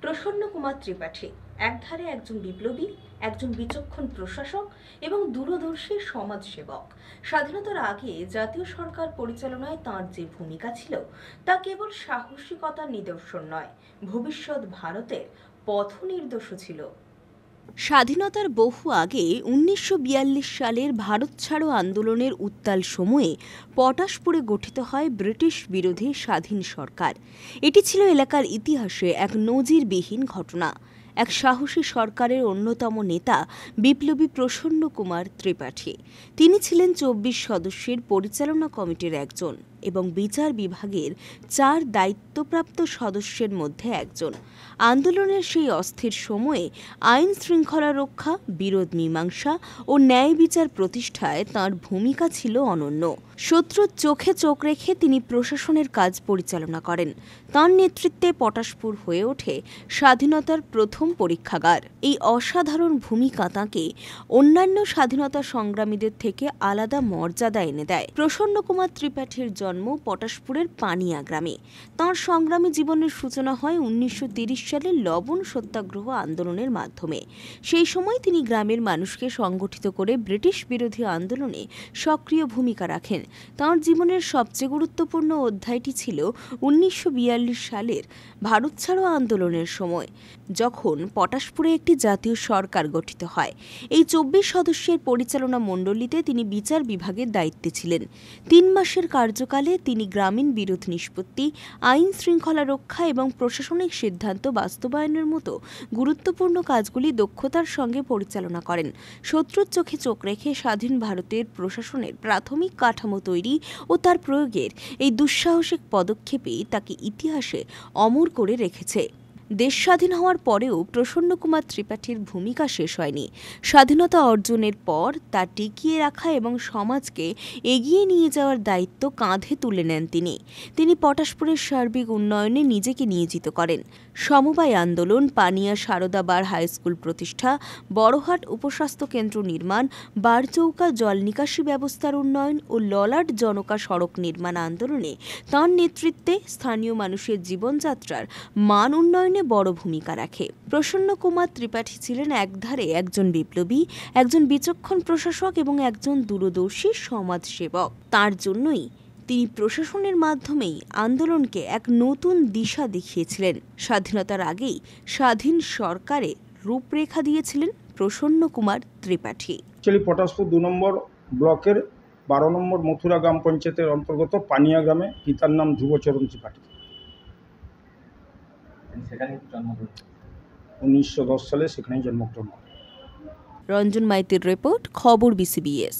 প্রসন্ন কুমার ত্রিপাঠী একধারে একজন বিপ্লবী, একজন বিচক্ষণ প্রশাসক এবং দূরদর্শী সমাজসেবক। স্বাধীনতার আগে জাতীয় সরকার পরিচালনায় তাঁর যে ভূমিকা ছিল তা কেবল সাহসিকতার নিদর্শন নয়, ভবিষ্যৎ ভারতের পথনির্দেশও ছিল। স্বাধীনতার বহু আগে ১৯৪২ সালের ভারত ছাড়ো আন্দোলনের উত্তাল সময়ে পটাশপুরে গঠিত হয় ব্রিটিশ বিরোধী স্বাধীন সরকার। এটি ছিল এলাকার ইতিহাসে এক নজিরবিহীন ঘটনা। এক সাহসী সরকারের অন্যতম নেতা বিপ্লবী প্রসন্ন কুমার ত্রিপাঠী। তিনি ছিলেন ২৪ সদস্যের পরিচালনা কমিটির একজন এবং বিচার বিভাগের ৪ দায়িত্বপ্রাপ্ত সদস্যের মধ্যে একজন। আন্দোলনের সেই অস্থির সময়ে আইন শৃঙ্খলা রক্ষা, বিরোধ মীমাংসা ও ন্যায় বিচার প্রতিষ্ঠায় তাঁর ভূমিকা ছিল অনন্য। শত্রুর চোখে চোখ রেখে তিনি প্রশাসনের কাজ পরিচালনা করেন। তাঁর নেতৃত্বে পটাশপুর হয়ে ওঠে স্বাধীনতার প্রথম পরীক্ষাগার। এই অসাধারণ ভূমিকা তাঁকে অন্যান্য স্বাধীনতা সংগ্রামীদের থেকে আলাদা মর্যাদা এনে দেয়। প্রসন্ন কুমার ত্রিপাঠীর জন্ম পটাশপুরের পানিয়া গ্রামে। তাঁর সংগ্রামী জীবনের সূচনা হয় ১৯৩০ সালের লবণ সত্যাগ্রহ আন্দোলনের মাধ্যমে। সেই সময় তিনি গ্রামের মানুষকে সংগঠিত করে ব্রিটিশ বিরোধী আন্দোলনে সক্রিয় ভূমিকা রাখেন। তাঁর জীবনের সবচেয়ে গুরুত্বপূর্ণ অধ্যায়টি ছিল ১৯৪২ সালের ভারত ছাড়ো আন্দোলনের সময়, যখন পটাশপুরে একটি জাতীয় সরকার গঠিত হয়। এই ২৪ সদস্যের পরিচালনা মণ্ডলীতে তিনি বিচার বিভাগের দায়িত্বে ছিলেন। ৩ মাসের কার্যকালে তিনি গ্রামীণ বিরোধ নিষ্পত্তি, আইন শৃঙ্খলা রক্ষা এবং প্রশাসনিক সিদ্ধান্ত বাস্তবায়নের মতো গুরুত্বপূর্ণ কাজগুলি দক্ষতার সঙ্গে পরিচালনা করেন। শত্রুর চোখে চোখ রেখে স্বাধীন ভারতের প্রশাসনের প্রাথমিক কাঠামো তৈরি ও তার প্রয়োগের এই দুঃসাহসিক পদক্ষেপই তাকে ইতিহাসে অমর করে রেখেছে। দেশ স্বাধীন হওয়ার পরেও প্রসন্ন কুমার ত্রিপাঠীর ভূমিকা শেষ হয়নি। স্বাধীনতা অর্জনের পর তা টিকিয়ে রাখা এবং সমাজকে এগিয়ে নিয়ে যাওয়ার দায়িত্ব কাঁধে তুলে নেন তিনি পটাশপুরের সার্বিক উন্নয়নে নিজেকে নিয়োজিত করেন। সমবায় আন্দোলন, পানিয়া সারদা বার হাইস্কুল প্রতিষ্ঠা, বড়হাট উপস্বাস্থ্য কেন্দ্র নির্মাণ, বারচৌকা জল নিকাশি ব্যবস্থার উন্নয়ন ও ললাট জনকা সড়ক নির্মাণ আন্দোলনে তাঁর নেতৃত্বে স্থানীয় মানুষের জীবনযাত্রার মান উন্নয়নে বড় ভূমিকা রাখে। প্রসন্ন কুমার ত্রিপাঠী ছিলেন একধারে একজন বিপ্লবী, একজন বিচক্ষণ প্রশাসক এবং একজন দূরদর্শী সমাজসেবক। তাঁর জন্যই তিনি প্রশাসনের মাধ্যমেই আন্দোলনকে এক নতুন দিশা দেখিয়েছিলেন। স্বাধীনতার আগেই স্বাধীন সরকারের রূপরেখা দিয়েছিলেন প্রসন্ন কুমার ত্রিপাঠী। পটাশপুর ২ নম্বর ব্লকের ১২ নম্বর মথুরা গ্রাম পঞ্চায়েতের অন্তর্গত পানিয়া গ্রামে পিতার নাম ধ্রুবচরণ ত্রিপাঠী। ১৯১০ সালে সেখানেই জন্মগ্রহণ করেন। রঞ্জন মাইতির রিপোর্ট, খবর BCBS।